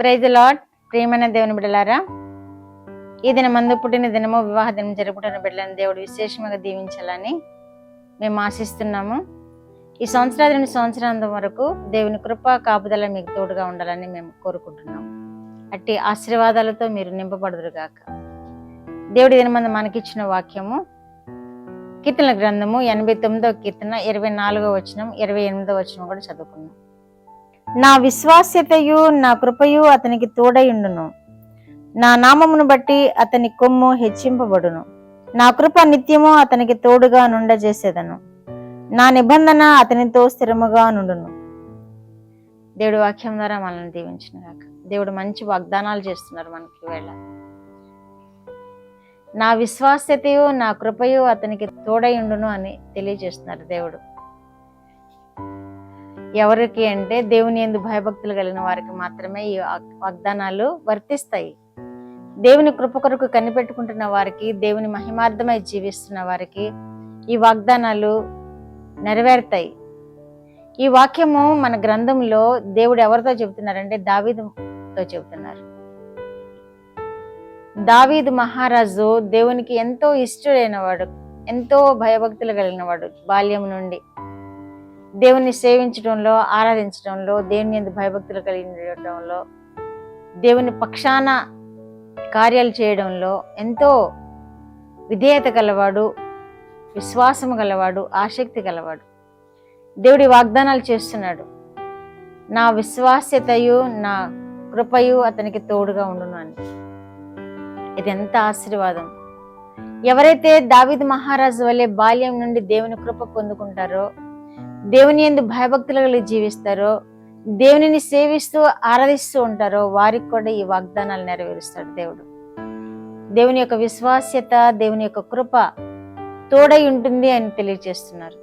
Praise the lord. ప్రియమైన దేవుని బిడ్డలారా, ఈ దినమందు పుట్టిన దినము, వివాహ దినం జరుపుకున్న బిడ్డలను దేవుడు విశేషంగా దీవించాలని మేము ఆశిస్తున్నాము. ఈ సంవత్సరాది నుండి సంవత్సరాంతం వరకు దేవుని కృప కాపుదల మీకు తోడుగా ఉండాలని మేము కోరుకుంటున్నాము. అట్టి ఆశీర్వాదాలతో మీరు నింపబడుదురుగాక. దేవుడి దినమందు మనకిచ్చిన వాక్యము కీర్తనల గ్రంథము 89వ కీర్తన 24వ వచనం 28వ వచనం కూడా చదువుకున్నాం. నా విశ్వాస్యతయు నా కృపయు అతనికి తోడయుండును, నా నామమును బట్టి అతని కొమ్ము హెచ్చింపబడును. నా కృప నిత్యము అతనికి తోడుగా నుండజేసేదను, నా నిబంధన అతనితో స్థిరముగా నుండును. దేవుడి వాక్యం ద్వారా మనల్ని దీవించిన గాక. దేవుడు మంచి వాగ్దానాలు చేస్తున్నారు మనకి వేళ. నా విశ్వాస్యతయు నా కృపయు అతనికి తోడయుండును అని తెలియజేస్తున్నారు దేవుడు. ఎవరికి అంటే దేవుని యందు భయభక్తులు కలిగిన వారికి మాత్రమే ఈ వాగ్దానాలు వర్తిస్తాయి. దేవుని కృప కొరకు కనిపెట్టుకుంటున్న వారికి, దేవుని మహిమార్థమై జీవిస్తున్న వారికి ఈ వాగ్దానాలు నెరవేరుతాయి. ఈ వాక్యము మన గ్రంథంలో దేవుడు ఎవరితో చెబుతున్నారంటే దావీదుతో చెబుతున్నారు. దావీదు మహారాజు దేవునికి ఎంతో ఇష్టడైన వాడు, ఎంతో భయభక్తులు కలిగిన వాడు. బాల్యం నుండి దేవుని సేవించడంలో, ఆరాధించడంలో, దేవుని యందు భయభక్తులు కలిగించడంలో, దేవుని పక్షాన కార్యాలు చేయడంలో ఎంతో విధేయత గలవాడు, విశ్వాసము గలవాడు, ఆసక్తి గలవాడు. దేవుడి వాగ్దానాలు చేస్తున్నాడు. నా విశ్వాస్యతయు నా కృపయు అతనికి తోడుగా ఉండును అని. ఇది ఎంత ఆశీర్వాదం! ఎవరైతే దావీదు మహారాజు వలె బాల్యం నుండి దేవుని కృప పొందుకుంటారో, దేవుని యందు భయభక్తులు కలిగి జీవిస్తారో, దేవునిని సేవిస్తూ ఆరాధిస్తూ ఉంటారో వారికి కూడా ఈ వాగ్దానాలు నెరవేరుస్తాడు దేవుడు. దేవుని యొక్క విశ్వాస్యత, దేవుని యొక్క కృప తోడై ఉంటుంది అని తెలియజేస్తున్నారు.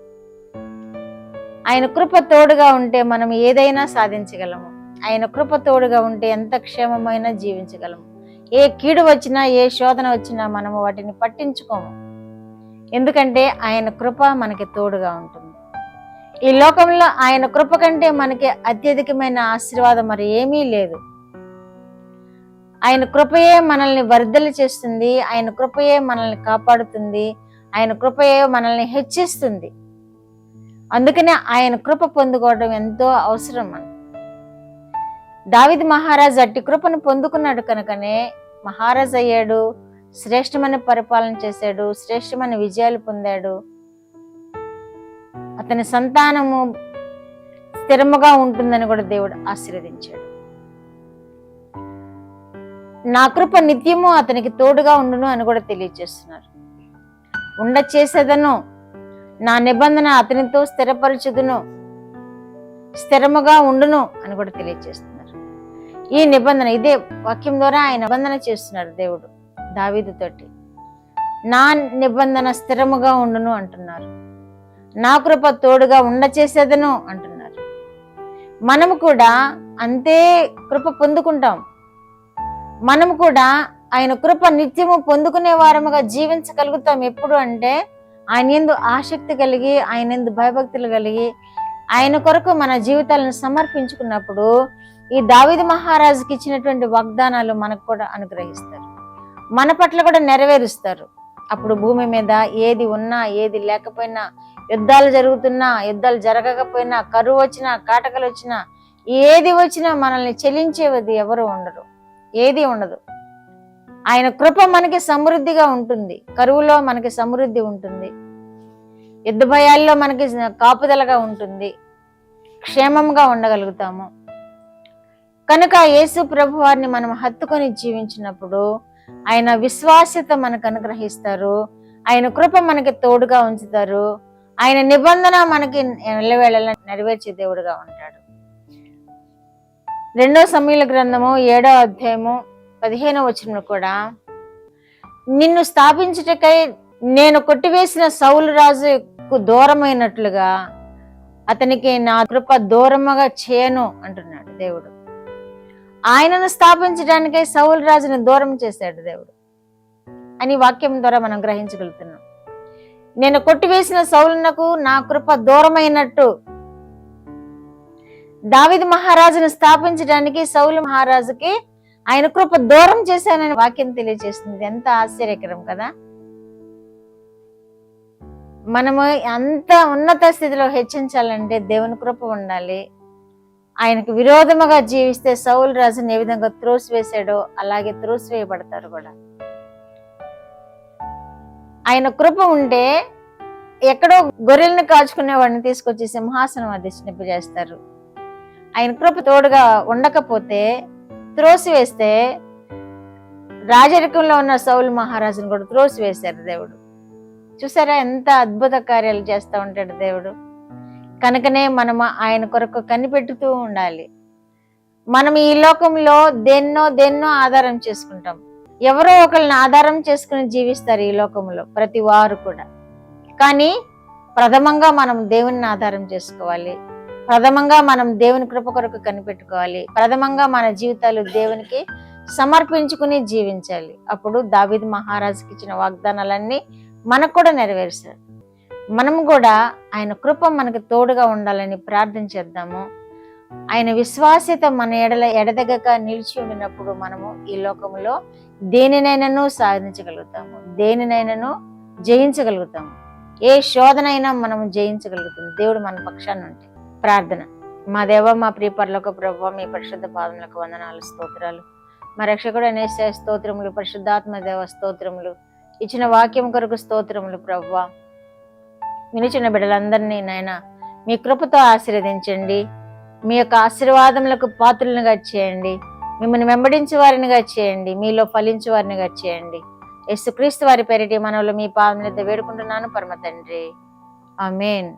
ఆయన కృప తోడుగా ఉంటే మనం ఏదైనా సాధించగలము. ఆయన కృప తోడుగా ఉంటే ఎంత క్షేమమైనా జీవించగలము. ఏ కీడు వచ్చినా, ఏ శోధన వచ్చినా మనము వాటిని పట్టించుకోము. ఎందుకంటే ఆయన కృప మనకి తోడుగా ఉంటుంది. ఈ లోకంలో ఆయన కృప కంటే మనకి అత్యధికమైన ఆశీర్వాదం మరి ఏమీ లేదు. ఆయన కృపయే మనల్ని వర్ధలు చేస్తుంది, ఆయన కృపయే మనల్ని కాపాడుతుంది, ఆయన కృపయే మనల్ని హెచ్చిస్తుంది. అందుకనే ఆయన కృప పొందుకోవడం ఎంతో అవసరం. దావీదు మహారాజు అట్టి కృపను పొందుకున్నాడు కనుకనే మహారాజు అయ్యాడు, శ్రేష్టమైన పరిపాలన చేశాడు, శ్రేష్టమైన విజయాలు పొందాడు. అతని సంతానము స్థిరముగా ఉంటుందని కూడా దేవుడు ఆశీర్వదించాడు. నా కృప నిత్యము అతనికి తోడుగా ఉండును అని కూడా తెలియజేస్తున్నారు. చేసేదను, నా నిబంధన అతనితో స్థిరపరచుదును, స్థిరముగా ఉండును అని కూడా తెలియజేస్తున్నారు. ఈ నిబంధన, ఇదే వాక్యం ద్వారా ఆయన నిబంధన చేస్తున్నారు దేవుడు దావీదుతోటి. నా నిబంధన స్థిరముగా ఉండును అంటున్నారు. నా కృప తోడుగా చేసేదను అంటున్నారు. మనము కూడా అంతే కృప పొందుకుంటాం. మనము కూడా ఆయన కృప నిత్యము పొందుకునే వారముగా జీవించగలుగుతాం. ఎప్పుడు అంటే ఆయన యందు ఆసక్తి కలిగి, ఆయన యందు భయభక్తులు కలిగి, ఆయన కొరకు మన జీవితాలను సమర్పించుకున్నప్పుడు ఈ దావీదు మహారాజుకి ఇచ్చినటువంటి వాగ్దానాలు మనకు కూడా అనుగ్రహిస్తారు, మన పట్ల కూడా నెరవేరుస్తారు. అప్పుడు భూమి మీద ఏది ఉన్నా, ఏది లేకపోయినా, యుద్ధాలు జరుగుతున్నా, యుద్ధాలు జరగకపోయినా, కరువు వచ్చినా, కాటకలు వచ్చినా, ఏది వచ్చినా మనల్ని చెలించేది ఎవరు ఉండరు, ఏది ఉండదు. ఆయన కృప మనకి సమృద్ధిగా ఉంటుంది. కరువులో మనకి సమృద్ధి ఉంటుంది, యుద్ధ భయాల్లో మనకి కాపుదలగా ఉంటుంది, క్షేమంగా ఉండగలుగుతాము. కనుక యేసు ప్రభు వారిని మనం హత్తుకొని జీవించినప్పుడు ఆయన విశ్వాస్యత మనకు అనుగ్రహిస్తారు, ఆయన కృప మనకి తోడుగా ఉంచుతారు, ఆయన నిబంధన మనకి ఎల్లవేళలా నెరవేర్చే దేవుడుగా ఉంటాడు. 2 సమూయేలు గ్రంథము 7వ అధ్యాయము 15వ వచనంలో కూడా, నిన్ను స్థాపించుటకై నేను కొట్టివేసిన సౌలు రాజుకు దూరమైనట్లుగా అతనికి నా కృప దూరముగా చేయను అంటున్నాడు దేవుడు. ఆయనను స్థాపించడానికై సౌలు రాజును దూరం చేశాడు దేవుడు అని వాక్యం ద్వారా మనం గ్రహించగలుగుతున్నాం. నేను కొట్టివేసిన సౌలునకు నా కృప దూరమైనట్టు దావీదు మహారాజును స్థాపించడానికి సౌలు మహారాజుకి ఆయన కృప దూరం చేశానని వాక్యం తెలియజేస్తుంది. ఎంత ఆశ్చర్యకరం కదా. మనము అంత ఉన్నత స్థితిలో హెచ్చించాలంటే దేవుని కృప ఉండాలి. ఆయనకు విరోధముగా జీవిస్తే సౌలు రాజుని ఏ విధంగా త్రోసివేశాడో అలాగే త్రోసివేయబడతారు కూడా. ఆయన కృప ఉంటే ఎక్కడో గొర్రెలను కాచుకునే వాడిని తీసుకొచ్చి సింహాసనం అధిష్ఠింపజేస్తారు. ఆయన కృప తోడుగా ఉండకపోతే త్రోసివేస్తే రాజరికంలో ఉన్న సౌలు మహారాజును కూడా త్రోసివేశారు దేవుడు. చూసారా ఎంత అద్భుత కార్యాలు చేస్తూ ఉంటాడు దేవుడు. కనుకనే మనం ఆయన కొరకు కనిపెట్టుతూ ఉండాలి. మనం ఈ లోకంలో దేన్నో ఆధారం చేసుకుంటాం. ఎవరో ఒకరిని ఆధారం చేసుకుని జీవిస్తారు ఈ లోకంలో ప్రతి వారు కూడా. కానీ ప్రథమంగా మనం దేవుని ఆధారం చేసుకోవాలి. ప్రథమంగా మనం దేవుని కృప కొరకు కనిపెట్టుకోవాలి. ప్రథమంగా మన జీవితాలు దేవునికి సమర్పించుకుని జీవించాలి. అప్పుడు దావీదు మహారాజుకి ఇచ్చిన వాగ్దానాలన్నీ మనకు కూడా నెరవేర్చారు. మనం కూడా ఆయన కృప మనకు తోడుగా ఉండాలని ప్రార్థన చేద్దాము. ఆయన విశ్వాస్యత మన ఎడదగక నిలిచి ఉండినప్పుడు మనము ఈ లోకములో దేనినైనాను సాధించగలుగుతాము, దేనినైనాను జయించగలుగుతాము. ఏ శోధనైనా మనము జయించగలుగుతాము దేవుడు మన పక్షాన ఉంటే. ప్రార్థన. మా దేవ, మా ప్రియ పరలోక ప్రభువా, మీ పరిశుద్ధ పాదములకు వందనాలు, స్తోత్రాలు. మా రక్షకుడు యేసయ్య స్తోత్రములు, పరిశుద్ధాత్మ దేవ స్తోత్రములు. ఇచ్చిన వాక్యం కొరకు స్తోత్రములు ప్రభువా. వినిచిన బిడ్డలందరినీ నాయన మీ కృపతో ఆశీర్వదించండి. మీ యొక్క ఆశీర్వాదములకు పాత్రులుగా చేయండి. మిమ్మల్ని వెంబడించే వారినిగా చేయండి. మీలో ఫలించే వారినిగా చేయండి. యేసుక్రీస్తు వారి పేరిటి మనవులు మీ పాదముల మీద వేడుకుంటున్నాను పరమ తండ్రి. ఆమేన్.